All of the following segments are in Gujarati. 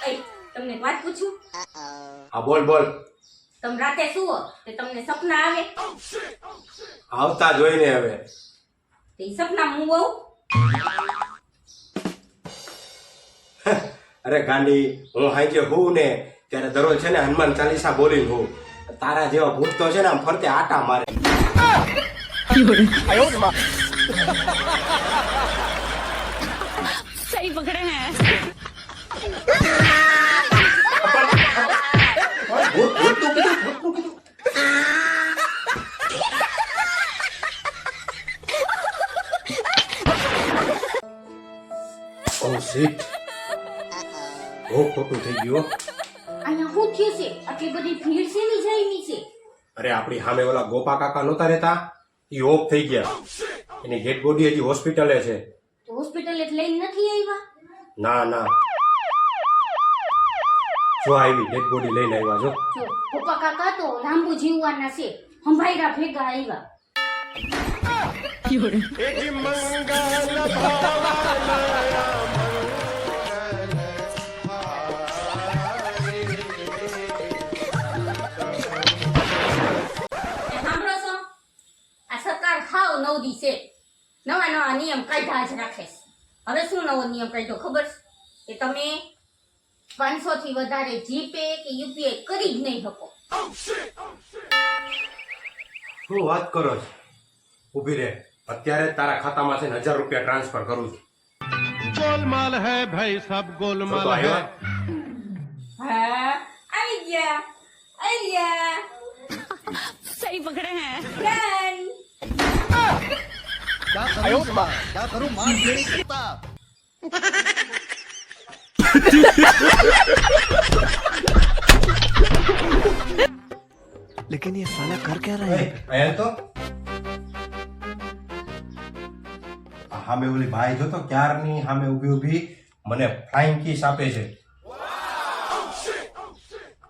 એ તમને એક વાત પૂછું? હા બોલ બોલ. તમે રાતે સુવો તે તમને સપના આવે? આવતા જોઈને હવે. તે ઈ સપના હું બહુ અરે ગાંડી, હું હાંજે હોઉં ને ત્યારે દરરોજ છે ને હનુમાન ચાલીસા બોલીને હોઉં. તારા જેવા ભૂત તો છે ને આમ ફરતે આટા મારે. सही पकड़े हैं। ભૂત ભૂત તું કીધું, ભૂત તું કીધું. Oh shit. બહુ ખોટું થઈ ગયું હો. અહીંયા શું થયું છે? આટલી બધી ભીડ શેની જઈની છે? અરે આપણી સામે ઓલા ગોપા કાકા નહોતા રહેતા, એ ઓફ થઈ ગયા. એની ડેડ બોડી હજી હોસ્પિટલે છે. તો હોસ્પિટલ એટલે લઈને નથી આવ્યા? ના ના, જો આવી ડેડ બોડી લઈને આવ્યા જો. જો પપ્પા કાકા તો લાંબુ જીવવાના છે, હંભાઈરા ભેગા આવ્યા. સાંભળો છો? આ સરકાર હાવ નવરી છે, નવા નવા નિયમ કાઢ્યા જ રાખે છે. હવે શું નવો નિયમ કાઢ્યો ખબર છે? કે તમે 500 થી વધારે જીપે કે યુપીઆઈ કરી જ નહીં શકો. શું વાત કરો છો? ઊભી રહે, અત્યારે જ તારા ખાતામાં છે ને 1000 રૂપિયા ટ્રાન્સફર કરું છું. गोलमाल है भाई, सब તો गोलमाल है। આવ્યા? હા આવી ગયા, આવી ગયા. सही पकड़े हैं। Done. क्या करूं मां नहीं करता। लेकिन ये साला कर क्या रहा है? અહીંયા તો સામે ઓલી ભાઈ જો તો ક્યારની સામે ઊભી ઊભી મને ફ્લાઇંગ કિસ આપે છે.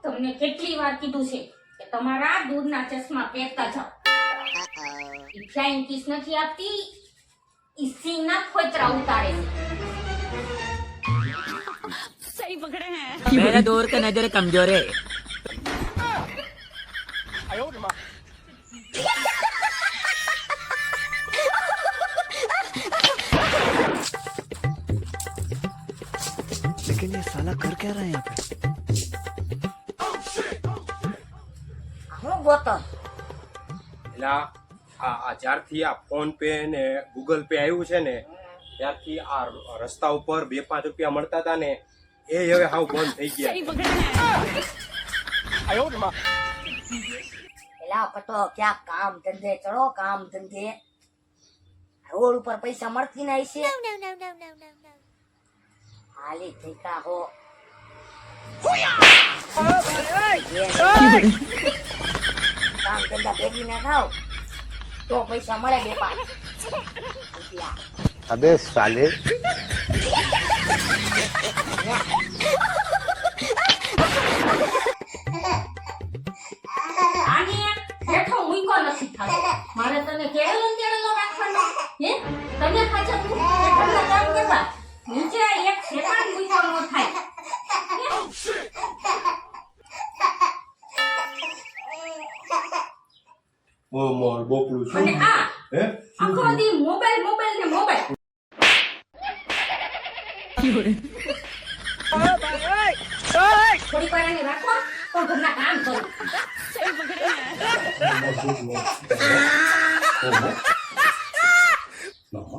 તમને કેટલી વાર કીધું છે કે તમારા દૂરના ચશ્મા પહેરતા જાઓ. ઈ ફ્લાઇંગ કિસ નથી આપતી, ઈ સીના ખોતરા ઉતારે છે. सही पकड़े हैं। मेरे दूर का नजर कमजोर है। लेकिन ये साला कर क्या रहा है यहाँ पे? હું ગોતો એટલે આ જ્યારથી આ ફોન પે ને ગૂગલ પે આવ્યું છે ને ત્યારથી આ રસ્તા ઉપર 2-5 રૂપિયા મળતા હતા ને એ હવે હાવ બંધ થઈ ગયા. सही पकड़े हैं। एला पतो क्या काम धंधे चलो काम धंधे रोड ऊपर पैसा मरती नहीं से हाली ठेका हो काम धंधा भेगी ना खाओ तो पैसा મળે 2-5 अबे साले આને હેઠો મૂકો નથી થતો. મારે તને કેળલો કેળલો રાખવાનો હે? તને ખાચા તું હેઠળના કામ કરવા નીચે એક સેકન્ડ મૂકો ન થાય. ઓ મોર બોકલું અને શું આ હે આખો દી મોબાઈલ મોબાઈલ ને મોબાઈલ. થોડી વાર એને રાખો તો ઘરના કામ કરું. सही पकड़े हैं। ઓહો.